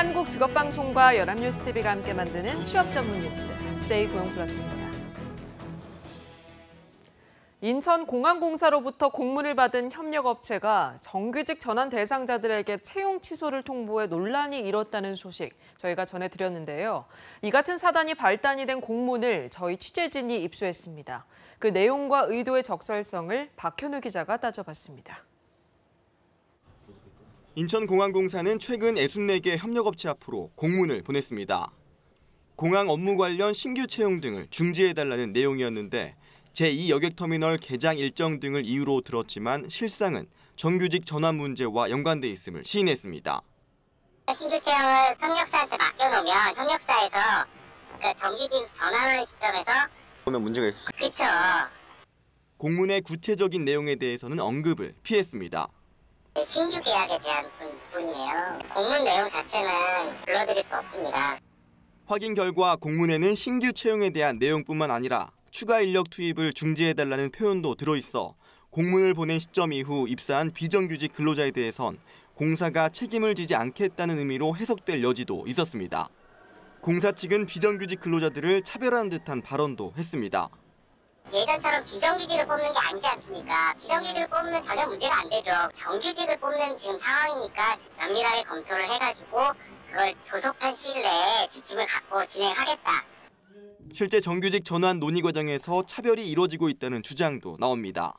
한국직업방송과 연합뉴스TV가 함께 만드는 취업 전문 뉴스, 투데이 고용플러스입니다. 인천공항공사로부터 공문을 받은 협력업체가 정규직 전환 대상자들에게 채용 취소를 통보해 논란이 일었다는 소식 저희가 전해드렸는데요. 이 같은 사단이 발단이 된 공문을 저희 취재진이 입수했습니다. 그 내용과 의도의 적절성을 박현우 기자가 따져봤습니다. 인천공항공사는 최근 64개 협력업체 앞으로 공문을 보냈습니다. 공항 업무 관련 신규 채용 등을 중지해달라는 내용이었는데 제2여객터미널 개장 일정 등을 이유로 들었지만 실상은 정규직 전환 문제와 연관돼 있음을 시인했습니다. 신규 채용을 협력사한테 맡겨놓으면 협력사에서 정규직 전환하는 시점에서 보면 문제가 있을 수 그렇죠. 공문의 구체적인 내용에 대해서는 언급을 피했습니다. 신규 계약에 대한 부분이에요. 공문 내용 자체는 불러드릴 수 없습니다. 확인 결과 공문에는 신규 채용에 대한 내용뿐만 아니라 추가 인력 투입을 중지해달라는 표현도 들어있어 공문을 보낸 시점 이후 입사한 비정규직 근로자에 대해선 공사가 책임을 지지 않겠다는 의미로 해석될 여지도 있었습니다. 공사 측은 비정규직 근로자들을 차별하는 듯한 발언도 했습니다. 예전처럼 비정규직을 뽑는 게 아니지 않습니까? 비정규직을 뽑으면 전혀 문제가 안 되죠. 정규직을 뽑는 지금 상황이니까 면밀하게 검토를 해가지고 그걸 조속한 시일 내에 지침을 갖고 진행하겠다. 실제 정규직 전환 논의 과정에서 차별이 이루어지고 있다는 주장도 나옵니다.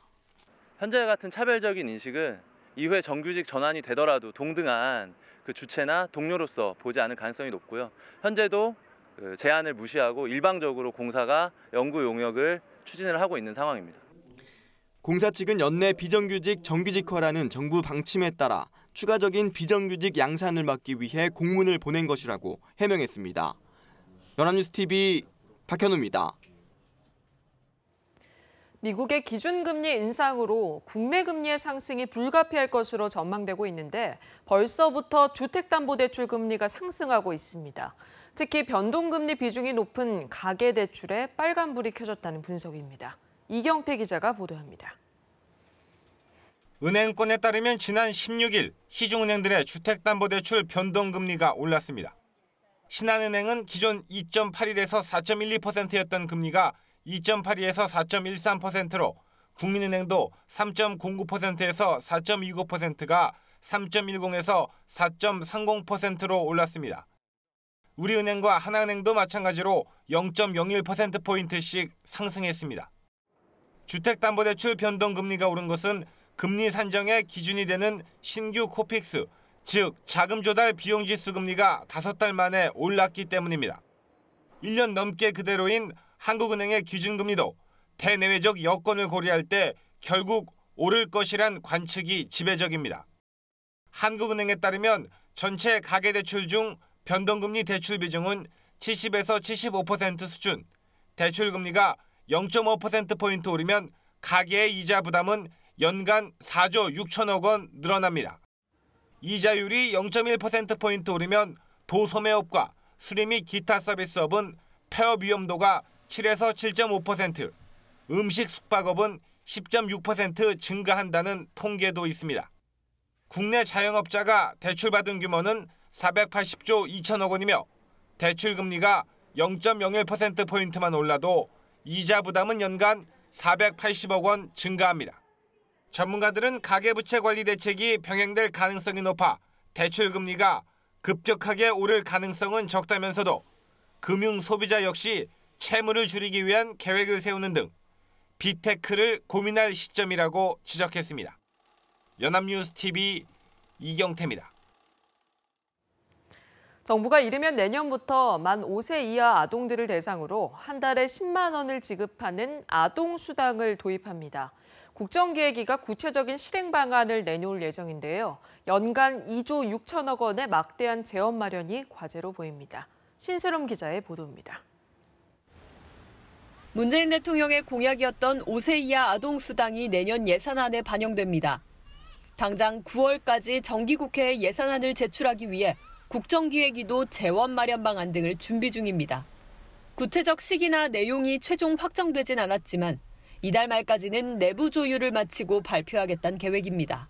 현재 같은 차별적인 인식은 이후에 정규직 전환이 되더라도 동등한 그 주체나 동료로서 보지 않을 가능성이 높고요. 현재도 제안을 무시하고 일방적으로 공사가 연구 용역을 추진을 하고 있는 상황입니다. 공사 측은 연내 비정규직 정규직화라는 정부 방침에 따라 추가적인 비정규직 양산을 막기 위해 공문을 보낸 것이라고 해명했습니다. 연합뉴스TV 박현우입니다. 미국의 기준금리 인상으로 국내 금리의 상승이 불가피할 것으로 전망되고 있는데 벌써부터 주택담보대출 금리가 상승하고 있습니다. 특히 변동금리 비중이 높은 가계대출에 빨간불이 켜졌다는 분석입니다. 이경태 기자가 보도합니다. 은행권에 따르면 지난 16일 시중은행들의 주택담보대출 변동금리가 올랐습니다. 신한은행은 기존 2.81에서 4.12%였던 금리가 2.82에서 4.13%로 국민은행도 3.09%에서 4.29%가 3.10에서 4.30%로 올랐습니다. 우리은행과 하나은행도 마찬가지로 0.01%포인트씩 상승했습니다. 주택담보대출 변동금리가 오른 것은 금리 산정의 기준이 되는 신규 코픽스, 즉 자금 조달 비용지수 금리가 5달 만에 올랐기 때문입니다. 1년 넘게 그대로인 한국은행의 기준금리도 대내외적 여건을 고려할 때 결국 오를 것이란 관측이 지배적입니다. 한국은행에 따르면 전체 가계대출 중 변동금리 대출 비중은 70에서 75% 수준, 대출금리가 0.5%포인트 오르면 가계의 이자 부담은 연간 4조 6천억 원 늘어납니다. 이자율이 0.1%포인트 오르면 도소매업과 수리 및 기타 서비스업은 폐업 위험도가 7에서 7.5%, 음식 숙박업은 10.6% 증가한다는 통계도 있습니다. 국내 자영업자가 대출받은 규모는 480조 2천억 원이며 대출금리가 0.01%포인트만 올라도 이자 부담은 연간 480억 원 증가합니다. 전문가들은 가계부채 관리 대책이 병행될 가능성이 높아 대출금리가 급격하게 오를 가능성은 적다면서도 금융 소비자 역시 채무를 줄이기 위한 계획을 세우는 등 비테크를 고민할 시점이라고 지적했습니다. 연합뉴스TV 이경태입니다. 정부가 이르면 내년부터 만 5세 이하 아동들을 대상으로 한 달에 10만 원을 지급하는 아동수당을 도입합니다. 국정기획위가 구체적인 실행 방안을 내놓을 예정인데요. 연간 2조 6천억 원의 막대한 재원 마련이 과제로 보입니다. 신세롬 기자의 보도입니다. 문재인 대통령의 공약이었던 5세 이하 아동수당이 내년 예산안에 반영됩니다. 당장 9월까지 정기국회에 예산안을 제출하기 위해 국정기획위도 재원 마련 방안 등을 준비 중입니다. 구체적 시기나 내용이 최종 확정되진 않았지만 이달 말까지는 내부 조율을 마치고 발표하겠다는 계획입니다.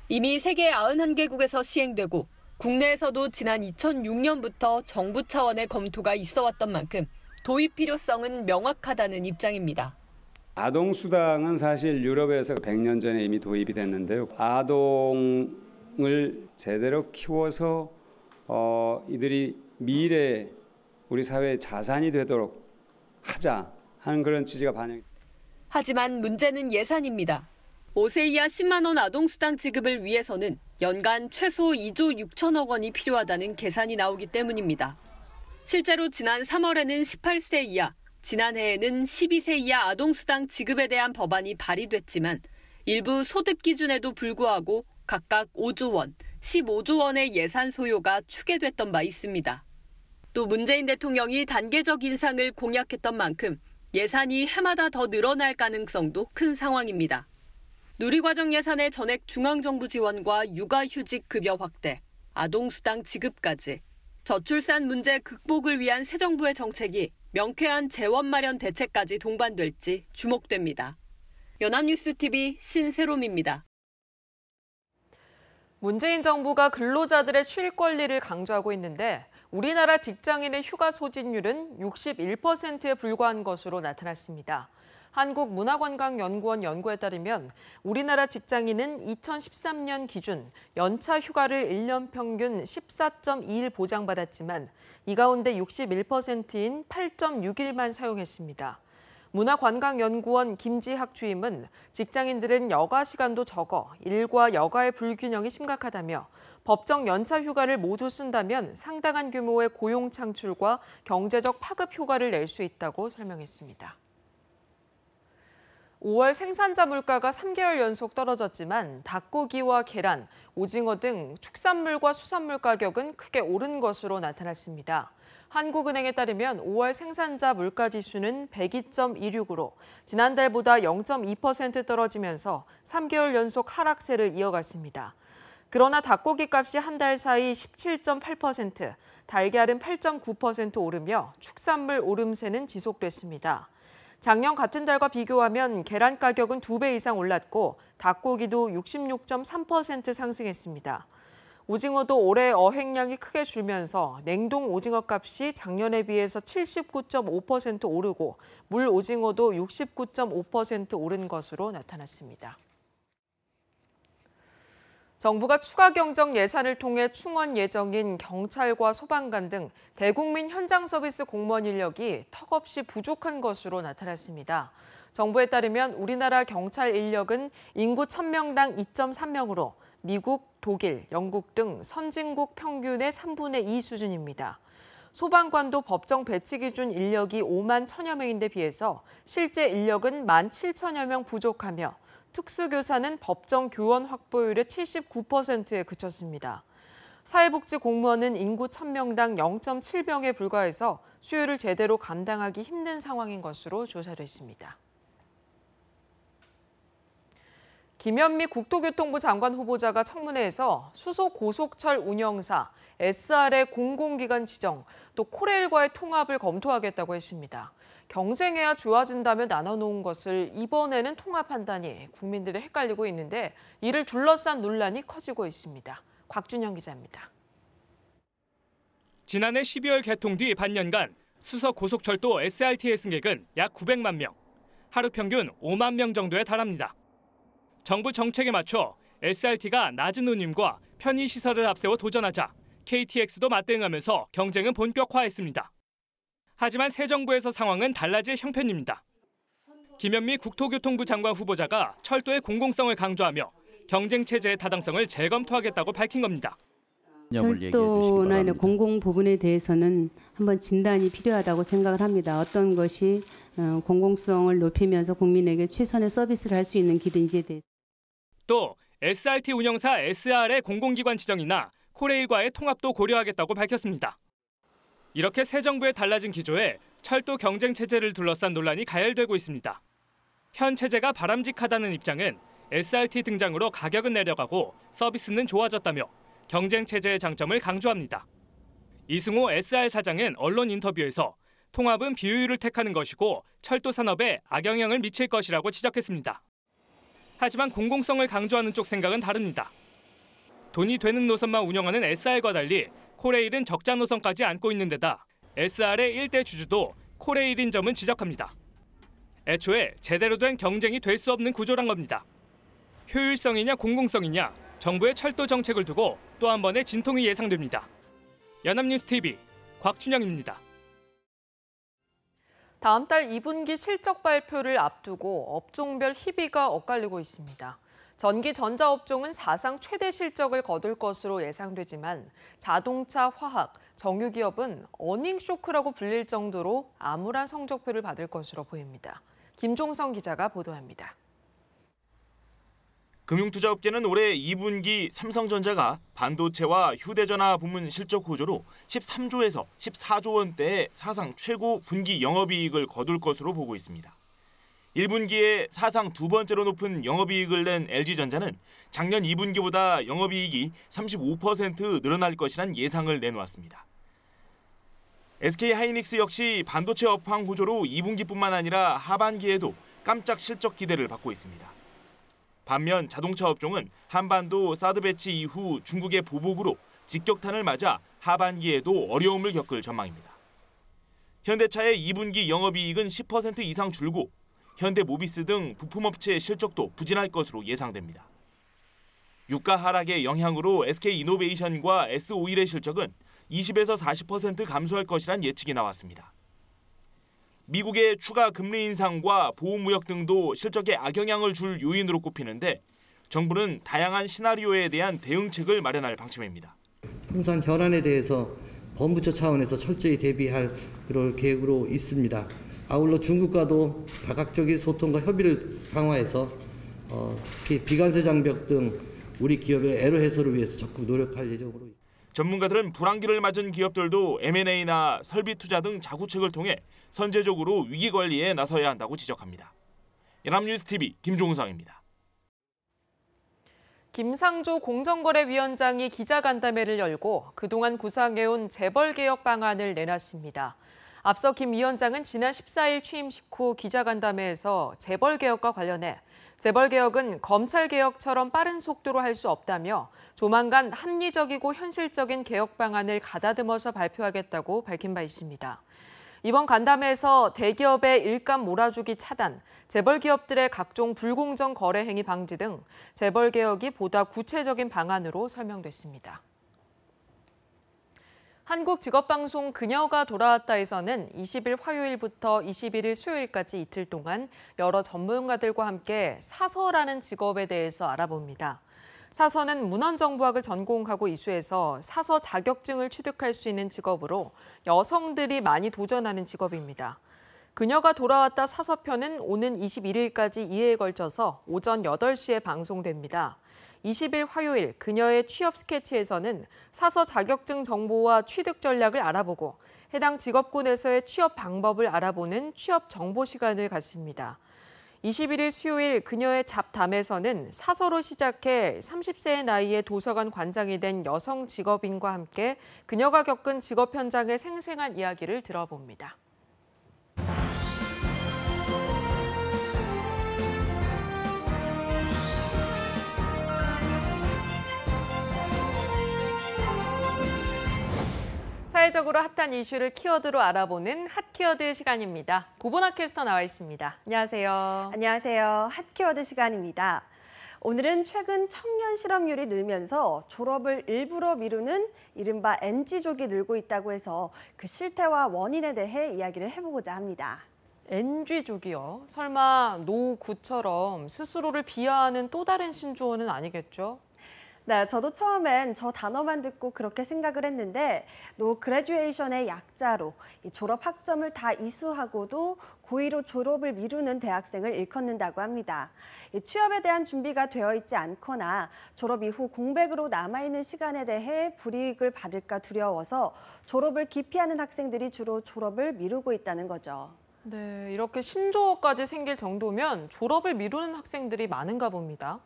이미 세계 91개국에서 시행되고 국내에서도 지난 2006년부터 정부 차원의 검토가 있어왔던 만큼 도입 필요성은 명확하다는 입장입니다. 아동수당은 사실 유럽에서 100년 전에 이미 도입이 됐는데요. 아동을 제대로 키워서 이들이 미래 우리 사회의 자산이 되도록 하자 하는 그런 취지가 반영됩니다. 하지만 문제는 예산입니다. 5세 이하 10만 원 아동수당 지급을 위해서는 연간 최소 2조 6천억 원이 필요하다는 계산이 나오기 때문입니다. 실제로 지난 3월에는 18세 이하, 지난해에는 12세 이하 아동수당 지급에 대한 법안이 발의됐지만 일부 소득 기준에도 불구하고 각각 5조 원, 15조 원의 예산 소요가 추계됐던 바 있습니다. 또 문재인 대통령이 단계적 인상을 공약했던 만큼 예산이 해마다 더 늘어날 가능성도 큰 상황입니다. 누리과정 예산의 전액 중앙정부 지원과 육아휴직 급여 확대, 아동수당 지급까지 저출산 문제 극복을 위한 새 정부의 정책이 명쾌한 재원 마련 대책까지 동반될지 주목됩니다. 연합뉴스TV 신세롬입니다. 문재인 정부가 근로자들의 쉴 권리를 강조하고 있는데 우리나라 직장인의 휴가 소진율은 61%에 불과한 것으로 나타났습니다. 한국문화관광연구원 연구에 따르면 우리나라 직장인은 2013년 기준 연차 휴가를 1년 평균 14.2일 보장받았지만 이 가운데 61%인 8.6일만 사용했습니다. 문화관광연구원 김지학 주임은 직장인들은 여가 시간도 적어 일과 여가의 불균형이 심각하다며 법정 연차 휴가를 모두 쓴다면 상당한 규모의 고용 창출과 경제적 파급 효과를 낼 수 있다고 설명했습니다. 5월 생산자 물가가 3개월 연속 떨어졌지만 닭고기와 계란, 오징어 등 축산물과 수산물 가격은 크게 오른 것으로 나타났습니다. 한국은행에 따르면 5월 생산자 물가 지수는 102.26으로 지난달보다 0.2% 떨어지면서 3개월 연속 하락세를 이어갔습니다. 그러나 닭고기 값이 한 달 사이 17.8%, 달걀은 8.9% 오르며 축산물 오름세는 지속됐습니다. 작년 같은 달과 비교하면 계란 가격은 2배 이상 올랐고 닭고기도 66.3% 상승했습니다. 오징어도 올해 어획량이 크게 줄면서 냉동 오징어 값이 작년에 비해서 79.5% 오르고 물 오징어도 69.5% 오른 것으로 나타났습니다. 정부가 추가 경정 예산을 통해 충원 예정인 경찰과 소방관 등 대국민 현장 서비스 공무원 인력이 턱없이 부족한 것으로 나타났습니다. 정부에 따르면 우리나라 경찰 인력은 인구 1000명당 2.3명으로 미국, 독일, 영국 등 선진국 평균의 3분의 2 수준입니다. 소방관도 법정 배치 기준 인력이 5만 1000여 명인데 비해서 실제 인력은 17,000여 명 부족하며 특수교사는 법정 교원 확보율의 79%에 그쳤습니다. 사회복지 공무원은 인구 1000명당 0.7명에 불과해서 수요를 제대로 감당하기 힘든 상황인 것으로 조사됐습니다. 김현미 국토교통부 장관 후보자가 청문회에서 수소 고속철 운영사 SR의 공공기관 지정, 또 코레일과의 통합을 검토하겠다고 했습니다. 경쟁해야 좋아진다며 나눠놓은 것을 이번에는 통합한다니 국민들이 헷갈리고 있는데 이를 둘러싼 논란이 커지고 있습니다. 곽준영 기자입니다. 지난해 12월 개통 뒤 반년간 수서 고속철도 SRT의 승객은 약 900만 명, 하루 평균 5만 명 정도에 달합니다. 정부 정책에 맞춰 SRT가 낮은 운임과 편의시설을 앞세워 도전하자 KTX도 맞대응하면서 경쟁은 본격화했습니다. 하지만 새 정부에서 상황은 달라질 형편입니다. 김현미 국토교통부 장관 후보자가 철도의 공공성을 강조하며 경쟁체제의 타당성을 재검토하겠다고 밝힌 겁니다. 철도나 공공 부분에 대해서는 한번 진단이 필요하다고 생각을 합니다. 어떤 것이 공공성을 높이면서 국민에게 최선의 서비스를 할 수 있는 길인지에 대해서. 또 SRT 운영사 SR의 공공기관 지정이나 코레일과의 통합도 고려하겠다고 밝혔습니다. 이렇게 새 정부의 달라진 기조에 철도 경쟁 체제를 둘러싼 논란이 가열되고 있습니다. 현 체제가 바람직하다는 입장은 SRT 등장으로 가격은 내려가고 서비스는 좋아졌다며 경쟁 체제의 장점을 강조합니다. 이승호 SR 사장은 언론 인터뷰에서 통합은 비효율을 택하는 것이고 철도 산업에 악영향을 미칠 것이라고 지적했습니다. 하지만 공공성을 강조하는 쪽 생각은 다릅니다. 돈이 되는 노선만 운영하는 SR과 달리 코레일은 적자 노선까지 안고 있는 데다 SR의 일대 주주도 코레일인 점은 지적합니다. 애초에 제대로 된 경쟁이 될 수 없는 구조란 겁니다. 효율성이냐 공공성이냐 정부의 철도 정책을 두고 또 한 번의 진통이 예상됩니다. 연합뉴스TV 곽춘영입니다. 다음 달 2분기 실적 발표를 앞두고 업종별 희비가 엇갈리고 있습니다. 전기 전자업종은 사상 최대 실적을 거둘 것으로 예상되지만 자동차, 화학, 정유기업은 어닝 쇼크라고 불릴 정도로 암울한 성적표를 받을 것으로 보입니다. 김종성 기자가 보도합니다. 금융투자업계는 올해 2분기 삼성전자가 반도체와 휴대전화 부문 실적 호조로 13조에서 14조 원대의 사상 최고 분기 영업이익을 거둘 것으로 보고 있습니다. 1분기에 사상 두 번째로 높은 영업이익을 낸 LG전자는 작년 2분기보다 영업이익이 35% 늘어날 것이란 예상을 내놓았습니다. SK하이닉스 역시 반도체 업황 호조로 2분기뿐만 아니라 하반기에도 깜짝 실적 기대를 받고 있습니다. 반면 자동차 업종은 한반도 사드 배치 이후 중국의 보복으로 직격탄을 맞아 하반기에도 어려움을 겪을 전망입니다. 현대차의 2분기 영업이익은 10% 이상 줄고 현대모비스 등 부품업체의 실적도 부진할 것으로 예상됩니다. 유가 하락의 영향으로 SK이노베이션과 S-오일의 실적은 20에서 40% 감소할 것이란 예측이 나왔습니다. 미국의 추가 금리 인상과 보호무역 등도 실적에 악영향을 줄 요인으로 꼽히는데 정부는 다양한 시나리오에 대한 대응책을 마련할 방침입니다. 통상 현안에 대해서 범부처 차원에서 철저히 대비할 그럴 계획으로 있습니다. 아울러 중국과도 다각적인 소통과 협의를 강화해서 비관세 장벽 등 우리 기업의 애로 해소를 위해서 적극 노력할 예정으로 있습니다. 전문가들은 불황기를 맞은 기업들도 M&A나 설비 투자 등 자구책을 통해 선제적으로 위기 관리에 나서야 한다고 지적합니다. 연합뉴스TV 김종상입니다. 김상조 공정거래위원장이 기자간담회를 열고 그동안 구상해온 재벌개혁 방안을 내놨습니다. 앞서 김 위원장은 지난 14일 취임식 후 기자간담회에서 재벌개혁과 관련해 재벌개혁은 검찰개혁처럼 빠른 속도로 할 수 없다며 조만간 합리적이고 현실적인 개혁 방안을 가다듬어서 발표하겠다고 밝힌 바 있습니다. 이번 간담회에서 대기업의 일감 몰아주기 차단, 재벌기업들의 각종 불공정 거래 행위 방지 등 재벌개혁이 보다 구체적인 방안으로 설명됐습니다. 한국직업방송 그녀가 돌아왔다에서는 20일 화요일부터 21일 수요일까지 이틀 동안 여러 전문가들과 함께 사서라는 직업에 대해서 알아봅니다. 사서는 문헌정보학을 전공하고 이수해서 사서 자격증을 취득할 수 있는 직업으로 여성들이 많이 도전하는 직업입니다. 그녀가 돌아왔다 사서편은 오는 21일까지 2회에 걸쳐서 오전 8시에 방송됩니다. 20일 화요일 그녀의 취업 스케치에서는 사서 자격증 정보와 취득 전략을 알아보고 해당 직업군에서의 취업 방법을 알아보는 취업 정보 시간을 갖습니다. 21일 수요일 그녀의 잡담에서는 사서로 시작해 30세의 나이에 도서관 관장이 된 여성 직업인과 함께 그녀가 겪은 직업 현장의 생생한 이야기를 들어봅니다. 사회적으로 핫한 이슈를 키워드로 알아보는 핫키워드 시간입니다. 고보나 캐스터 나와 있습니다. 안녕하세요. 안녕하세요. 핫키워드 시간입니다. 오늘은 최근 청년 실업률이 늘면서 졸업을 일부러 미루는 이른바 NG족이 늘고 있다고 해서 그 실태와 원인에 대해 이야기를 해보고자 합니다. NG족이요? 설마 노구처럼 스스로를 비하하는 또 다른 신조어는 아니겠죠? 네, 저도 처음엔 저 단어만 듣고 그렇게 생각을 했는데 노 그래듀에이션의 약자로 이 졸업 학점을 다 이수하고도 고의로 졸업을 미루는 대학생을 일컫는다고 합니다. 이 취업에 대한 준비가 되어 있지 않거나 졸업 이후 공백으로 남아있는 시간에 대해 불이익을 받을까 두려워서 졸업을 기피하는 학생들이 주로 졸업을 미루고 있다는 거죠. 네, 이렇게 신조어까지 생길 정도면 졸업을 미루는 학생들이 많은가 봅니다.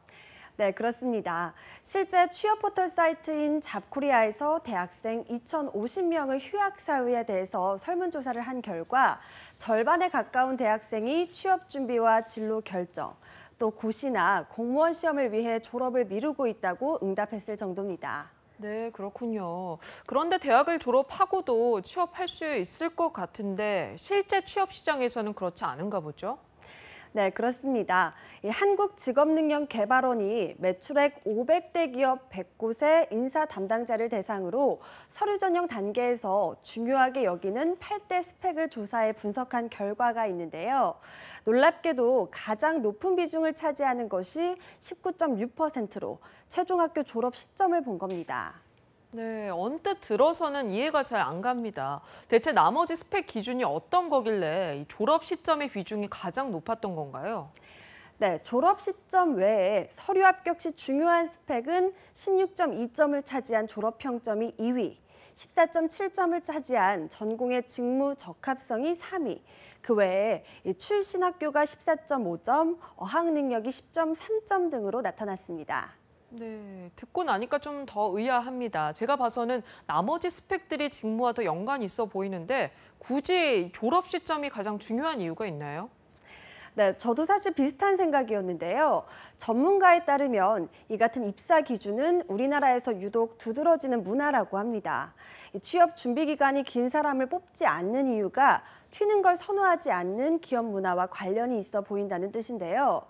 네, 그렇습니다. 실제 취업 포털 사이트인 잡코리아에서 대학생 2,050명의 휴학 사유에 대해서 설문조사를 한 결과 절반에 가까운 대학생이 취업 준비와 진로 결정, 또 고시나 공무원 시험을 위해 졸업을 미루고 있다고 응답했을 정도입니다. 네, 그렇군요. 그런데 대학을 졸업하고도 취업할 수 있을 것 같은데 실제 취업 시장에서는 그렇지 않은가 보죠? 네, 그렇습니다. 한국직업능력개발원이 매출액 500대 기업 100곳의 인사 담당자를 대상으로 서류 전형 단계에서 중요하게 여기는 8대 스펙을 조사해 분석한 결과가 있는데요. 놀랍게도 가장 높은 비중을 차지하는 것이 19.6%로 최종학교 졸업 시점을 본 겁니다. 네, 언뜻 들어서는 이해가 잘 안 갑니다. 대체 나머지 스펙 기준이 어떤 거길래 이 졸업 시점의 비중이 가장 높았던 건가요? 네, 졸업 시점 외에 서류 합격 시 중요한 스펙은 16.2점을 차지한 졸업 평점이 2위, 14.7점을 차지한 전공의 직무 적합성이 3위, 그 외에 출신 학교가 14.5점, 어학 능력이 10.3점 등으로 나타났습니다. 네, 듣고 나니까 좀 더 의아합니다. 제가 봐서는 나머지 스펙들이 직무와 더 연관이 있어 보이는데 굳이 졸업 시점이 가장 중요한 이유가 있나요? 네, 저도 사실 비슷한 생각이었는데요. 전문가에 따르면 이 같은 입사 기준은 우리나라에서 유독 두드러지는 문화라고 합니다. 취업 준비 기간이 긴 사람을 뽑지 않는 이유가 튀는 걸 선호하지 않는 기업 문화와 관련이 있어 보인다는 뜻인데요.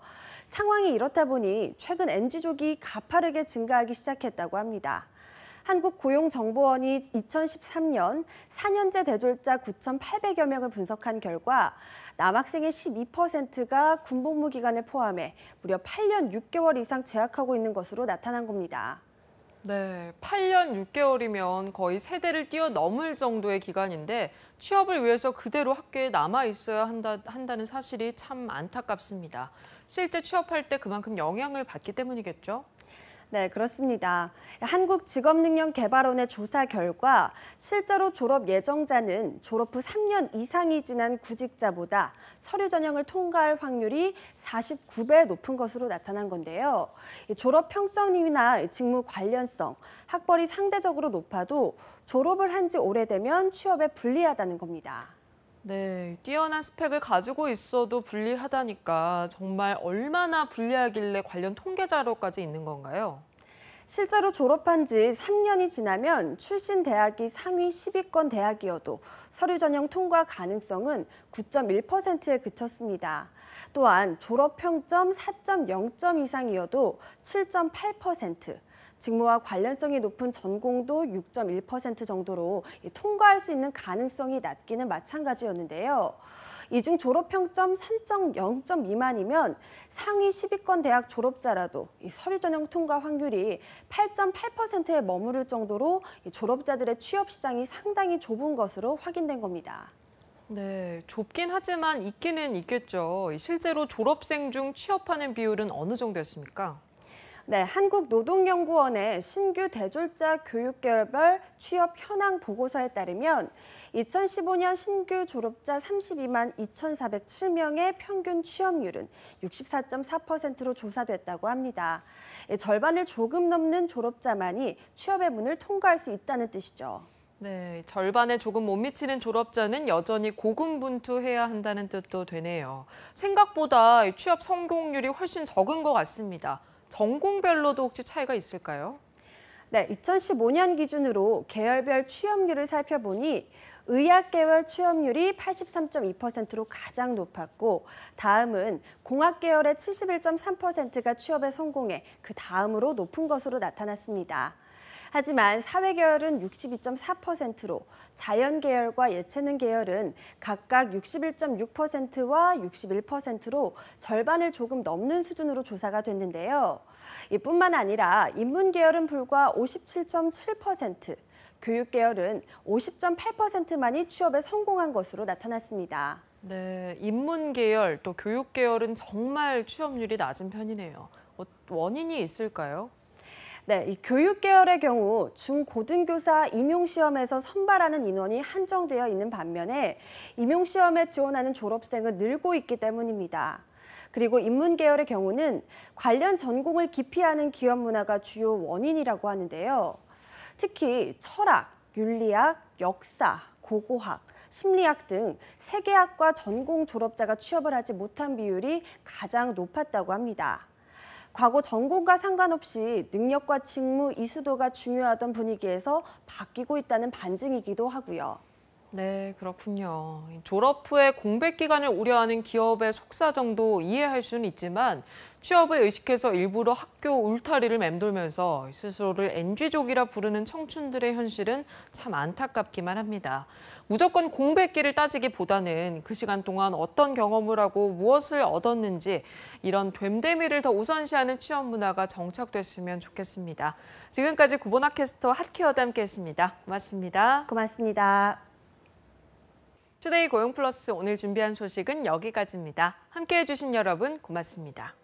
상황이 이렇다 보니 최근 NG족이 가파르게 증가하기 시작했다고 합니다. 한국고용정보원이 2013년 4년제 대졸자 9,800여 명을 분석한 결과 남학생의 12%가 군복무 기간을 포함해 무려 8년 6개월 이상 재학하고 있는 것으로 나타난 겁니다. 네, 8년 6개월이면 거의 세대를 뛰어넘을 정도의 기간인데 취업을 위해서 그대로 학교에 남아 있어야 한다는 사실이 참 안타깝습니다. 실제 취업할 때 그만큼 영향을 받기 때문이겠죠? 네, 그렇습니다. 한국직업능력개발원의 조사 결과 실제로 졸업 예정자는 졸업 후 3년 이상이 지난 구직자보다 서류 전형을 통과할 확률이 49배 높은 것으로 나타난 건데요. 졸업 평점이나 직무 관련성, 학벌이 상대적으로 높아도 졸업을 한 지 오래되면 취업에 불리하다는 겁니다. 네, 뛰어난 스펙을 가지고 있어도 불리하다니까 정말 얼마나 불리하길래 관련 통계 자료까지 있는 건가요? 실제로 졸업한 지 3년이 지나면 출신 대학이 상위 10위권 대학이어도 서류 전형 통과 가능성은 9.1%에 그쳤습니다. 또한 졸업 평점 4.0점 이상이어도 7.8%, 직무와 관련성이 높은 전공도 6.1% 정도로 통과할 수 있는 가능성이 낮기는 마찬가지였는데요. 이 중 졸업 평점 3.0점 미만이면 상위 10위권 대학 졸업자라도 서류 전형 통과 확률이 8.8%에 머무를 정도로 졸업자들의 취업 시장이 상당히 좁은 것으로 확인된 겁니다. 네, 좁긴 하지만 있기는 있겠죠. 실제로 졸업생 중 취업하는 비율은 어느 정도였습니까? 네, 한국노동연구원의 신규 대졸자 교육계열별 취업 현황 보고서에 따르면 2015년 신규 졸업자 32만 2,407명의 평균 취업률은 64.4%로 조사됐다고 합니다. 절반을 조금 넘는 졸업자만이 취업의 문을 통과할 수 있다는 뜻이죠. 네, 절반에 조금 못 미치는 졸업자는 여전히 고군분투해야 한다는 뜻도 되네요. 생각보다 취업 성공률이 훨씬 적은 것 같습니다. 전공별로도 혹시 차이가 있을까요? 네, 2015년 기준으로 계열별 취업률을 살펴보니 의학 계열 취업률이 83.2%로 가장 높았고 다음은 공학 계열의 71.3%가 취업에 성공해 그 다음으로 높은 것으로 나타났습니다. 하지만 사회 계열은 62.4%로 자연 계열과 예체능 계열은 각각 61.6%와 61%로 절반을 조금 넘는 수준으로 조사가 됐는데요. 이뿐만 아니라 인문 계열은 불과 57.7%, 교육 계열은 50.8%만이 취업에 성공한 것으로 나타났습니다. 네, 인문 계열 또 교육 계열은 정말 취업률이 낮은 편이네요. 원인이 있을까요? 네, 이 교육 계열의 경우 중고등교사 임용시험에서 선발하는 인원이 한정되어 있는 반면에 임용시험에 지원하는 졸업생은 늘고 있기 때문입니다. 그리고 인문 계열의 경우는 관련 전공을 기피하는 기업 문화가 주요 원인이라고 하는데요. 특히 철학, 윤리학, 역사, 고고학, 심리학 등 3개학과 전공 졸업자가 취업을 하지 못한 비율이 가장 높았다고 합니다. 과거 전공과 상관없이 능력과 직무 이수도가 중요하던 분위기에서 바뀌고 있다는 반증이기도 하고요. 네, 그렇군요. 졸업 후에 공백 기간을 우려하는 기업의 속사정도 이해할 수는 있지만 취업을 의식해서 일부러 학교 울타리를 맴돌면서 스스로를 NG족이라 부르는 청춘들의 현실은 참 안타깝기만 합니다. 무조건 공백기를 따지기보다는 그 시간 동안 어떤 경험을 하고 무엇을 얻었는지 이런 됨됨이를 더 우선시하는 취업 문화가 정착됐으면 좋겠습니다. 지금까지 구본학 캐스터 핫케어와 함께했습니다. 고맙습니다. 고맙습니다. 투데이 고용플러스 오늘 준비한 소식은 여기까지입니다. 함께해 주신 여러분 고맙습니다.